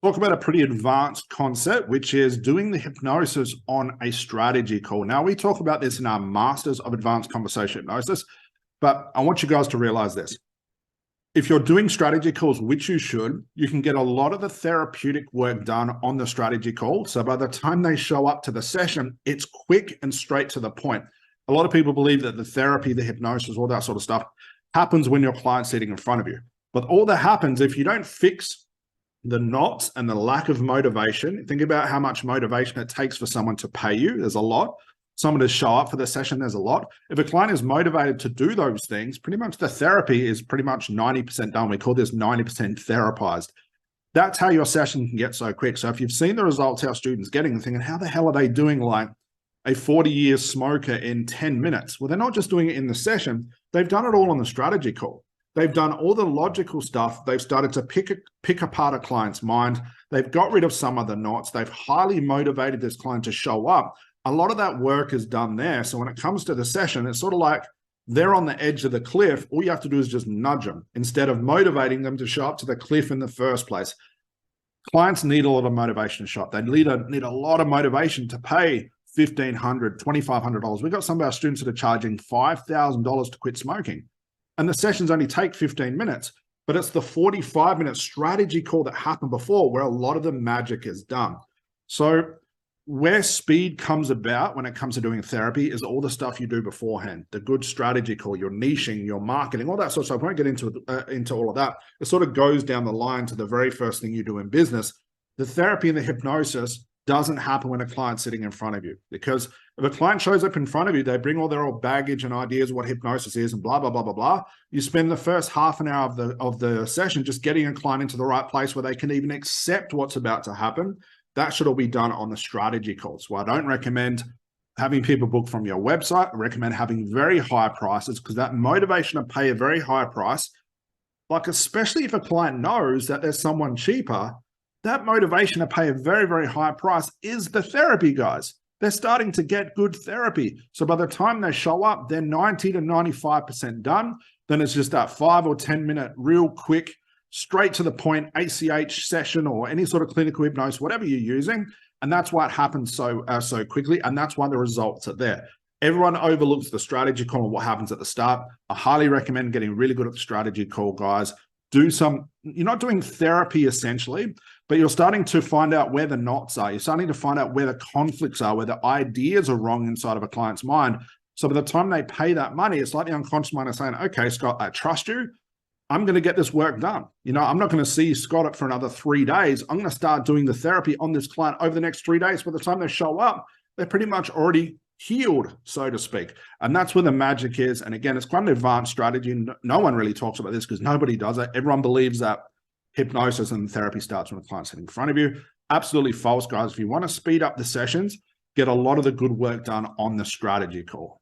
talk about a pretty advanced concept, which is doing the hypnosis on a strategy call. Now, we talk about this in our Masters of Advanced Conversational Hypnosis, but I want you guys to realize this. If you're doing strategy calls, which you should, you can get a lot of the therapeutic work done on the strategy call. So by the time they show up to the session, it's quick and straight to the point. A lot of people believe that the therapy, the hypnosis, all that sort of stuff happens when your client's sitting in front of you. But all that happens if you don't fix the knots and the lack of motivation. Think about how much motivation it takes for someone to pay you. There's a lot. Someone to show up for the session, there's a lot. If a client is motivated to do those things, pretty much the therapy is pretty much 90% done. We call this 90% therapized. That's how your session can get so quick. So if you've seen the results our students getting and thinking, how the hell are they doing like a 40-year smoker in 10 minutes? Well, they're not just doing it in the session. They've done it all on the strategy call. They've done all the logical stuff. They've started to pick apart a client's mind. They've got rid of some of the knots. They've highly motivated this client to show up. A lot of that work is done there. So when it comes to the session, it's sort of like they're on the edge of the cliff. All you have to do is just nudge them instead of motivating them to show up to the cliff in the first place. Clients need a lot of motivation to show up. They need a lot of motivation to pay $1,500, $2,500. We've got some of our students that are charging $5,000 to quit smoking. And the sessions only take 15 minutes, but it's the 45-minute strategy call that happened before where a lot of the magic is done. So where speed comes about when it comes to doing therapy is all the stuff you do beforehand, the good strategy call, your niching, your marketing, all that sort of stuff. I won't get into all of that. It sort of goes down the line to the very first thing you do in business. The therapy and the hypnosis doesn't happen when a client's sitting in front of you, because if a client shows up in front of you, they bring all their old baggage and ideas of what hypnosis is and blah, blah, blah, blah, blah. You spend the first half an hour of the session just getting a client into the right place where they can even accept what's about to happen. That should all be done on the strategy calls. Well, I don't recommend having people book from your website. I recommend having very high prices, because that motivation to pay a very high price, like especially if a client knows that there's someone cheaper, that motivation to pay a very, very high price is the therapy, guys. They're starting to get good therapy. So by the time they show up, they're 90 to 95% done. Then it's just that 5 or 10 minute real quick, straight to the point ACH session or any sort of clinical hypnosis, whatever you're using. And that's why it happens so quickly. And that's why the results are there. Everyone overlooks the strategy call and what happens at the start. I highly recommend getting really good at the strategy call, guys. You're not doing therapy essentially, but you're starting to find out where the knots are. You're starting to find out where the conflicts are, where the ideas are wrong inside of a client's mind. So by the time they pay that money, it's like the unconscious mind is saying, okay, Scott, I trust you. I'm going to get this work done. I'm not going to see Scott for another 3 days. I'm going to start doing the therapy on this client over the next 3 days. By the time they show up, they're pretty much already healed, so to speak. And that's where the magic is. And again, it's quite an advanced strategy. No one really talks about this because nobody does it. Everyone believes that hypnosis and therapy starts when the client's sitting in front of you. Absolutely false, guys. If you want to speed up the sessions, get a lot of the good work done on the strategy call.